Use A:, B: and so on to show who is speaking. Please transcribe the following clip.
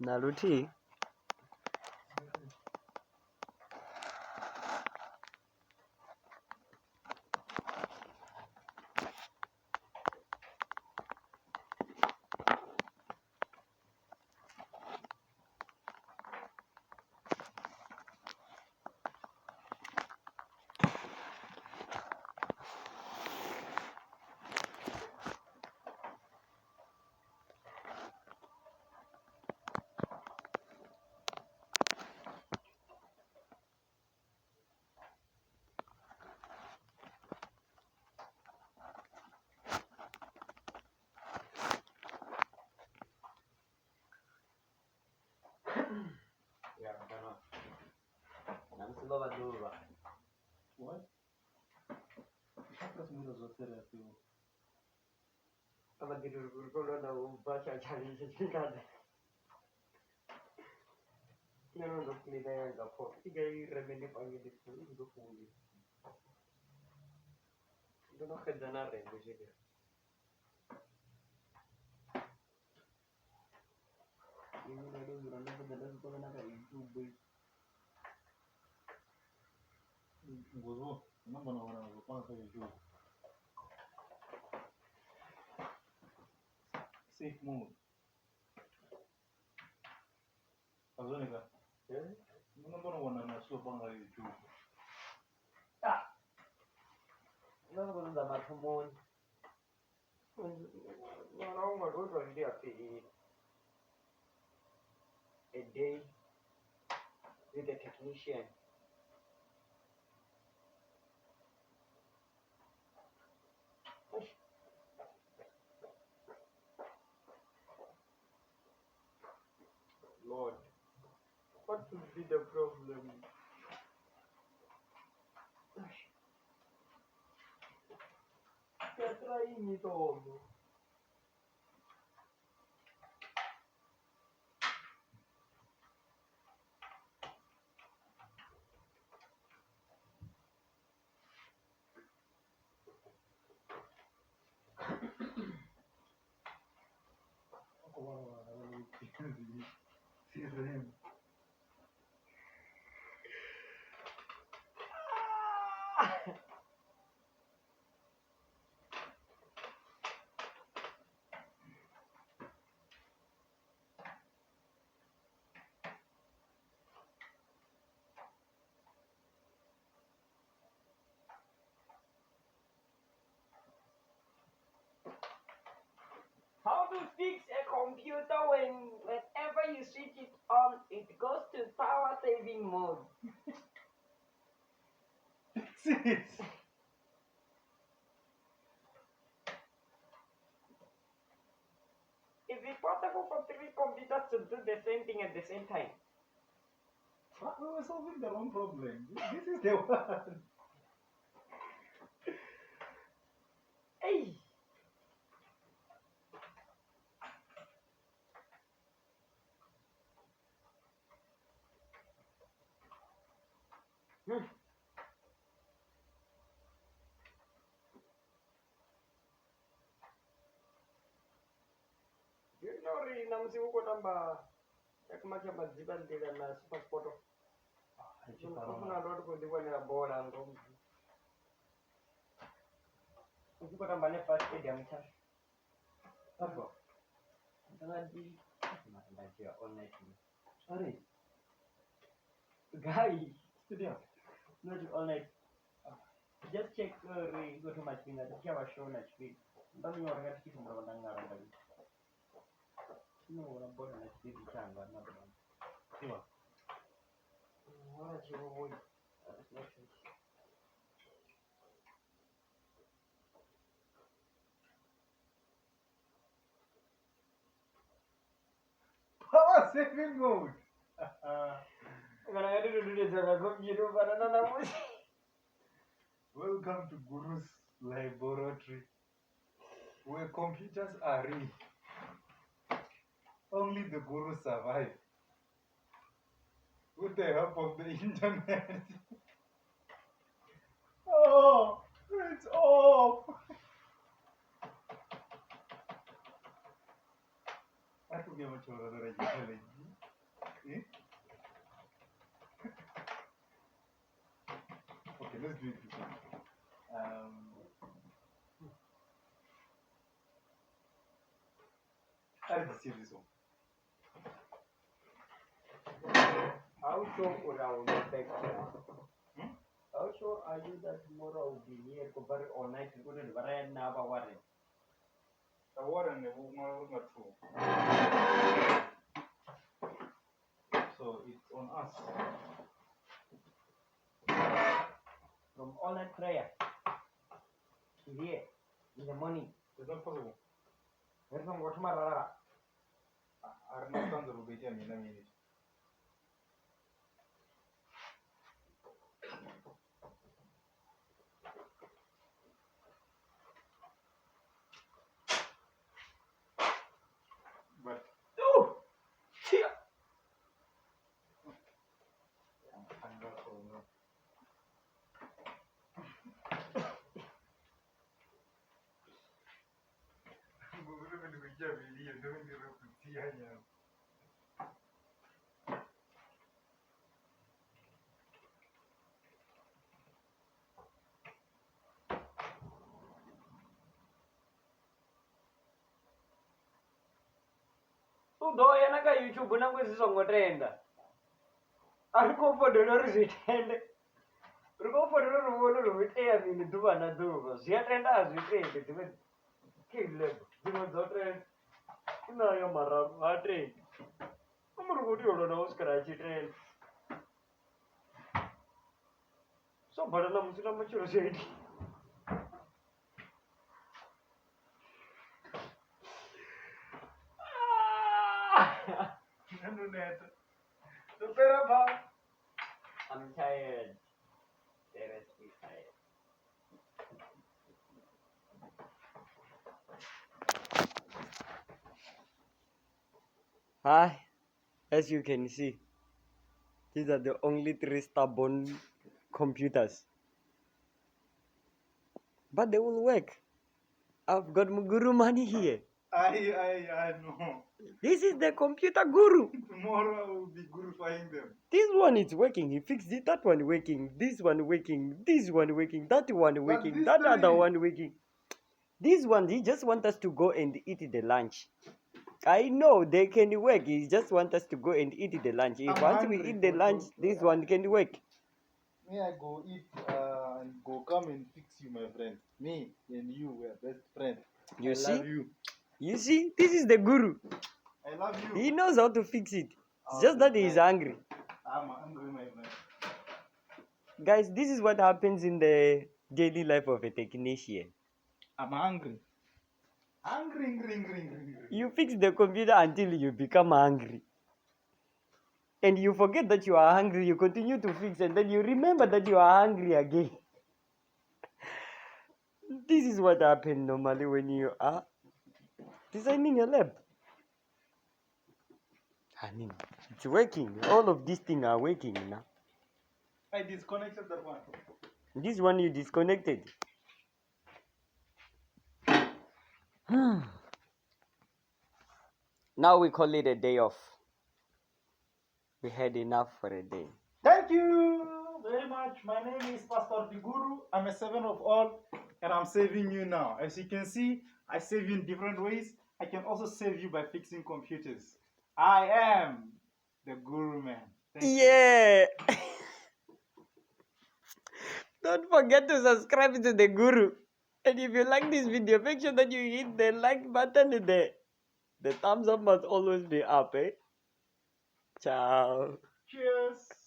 A: Naluthi.
B: Yeah, cannot. Namsiba baduba.
C: What? Outras muitas outras therapy.
B: Apa tidur kurkulo na baca cari sesuatu. Yang untuk kita yang kapok. Tiga remedi panggil itu untuk pulih. Itu nak kerjaan apa yang bisa dia? Ini ada orang yang kerjaan itu kan ada YouTube.
C: Gozo, não vou não vou para fazer jogo. Safe mode. Azonika. Não vou na sua para fazer jogo.
B: Ah, não vou dar mais comum. Não vou dar dia a day with a technician. Lord, what will be the problem? You're trying it all. How to fix a computer whenever you switch it on, it goes to power saving mode.
C: Sis.
B: Is it possible for three computers to do the same thing at the same time?
C: We were solving the wrong problem. This is the one.
B: Hey! You know, namsi uko tamba yakumacha madziba ndila na passport. Kuna road kudiwa na bola ngo. Uko tamba ne first aid ya mcha.
C: Apa?
B: Tadi matanda all night.
C: Sorry.
B: Guy,
C: Studio.
B: not all night. Just check go to my finger. The show shown at speed. Don't you want to keep from the Nanga? No, I'm born at speed. Not one.
C: Siwa.
B: What you want?
C: Power saving mode. Welcome to Guru's laboratory, where computers are real. Only the Guru survive. With the help of the internet. Oh, it's off. I forget what you were telling me. Okay, let's do it this one. I receive this one.
B: How sure would I will get back here? How sure are you that tomorrow will be here to bury all night? You couldn't bury now, worry.
C: The water and the woman not true. So it's on us.
B: From all night prayer to here in the morning.
C: It's not possible.
B: There's no water, Marara.
C: I understand the Rubitia in a minute. But
B: Oh! Here!
C: I'm not so no.
B: Udoya naka YouTube nangu zisongotrenda. Ariko podolo rizitende. Riko podolo ruwolo ruwiteya mini duba na duba. Ziyatrenda azitende tiwe kilebo. Zino zotrenda. Ina yo marabu atrenda. Umuruguti yolo na uskarachi trenda. So badana musina machuro zedi. I'm tired. Seriously tired. Hi, as you can see, these are the only 3 stubborn computers. But they will work. I've got Guru money here.
C: I know.
B: This is the computer guru.
C: Tomorrow I will be gurufying them.
B: This one is working. He fixed it. That one working. This one working. This one working. That one working. That other one working. This one, he just want us to go and eat the lunch. I know they can work. He just want us to go and eat the lunch. If once we eat the lunch, this one can work.
C: Me, I go eat and go come and fix you, my friend. Me and you were best friends.
B: You
C: I
B: see?
C: love you.
B: You see? This is the guru.
C: I love you.
B: He knows how to fix it. It's just that he is angry.
C: I'm angry, my friend.
B: Guys, this is what happens in the daily life of a technician.
C: I'm angry. Angry.
B: You fix the computer until you become angry. And you forget that you are hungry, you continue to fix, and then you remember that you are hungry again. This is what happens normally when you are designing a lab. I mean, it's working. All of these things are working now.
C: I disconnected that one.
B: This one you disconnected. Now we call it a day off. We had enough for a day.
C: Thank you very much. My name is Pastor the Guru. I'm a servant of all, and I'm saving you now. As you can see, I save you in different ways. I can also save you by fixing computers. I am the Guru man. Thank
B: Yeah. Don't forget to subscribe to the Guru. And if you like this video, make sure that you hit the like button there. The thumbs up must always be up, eh? Ciao.
C: Cheers.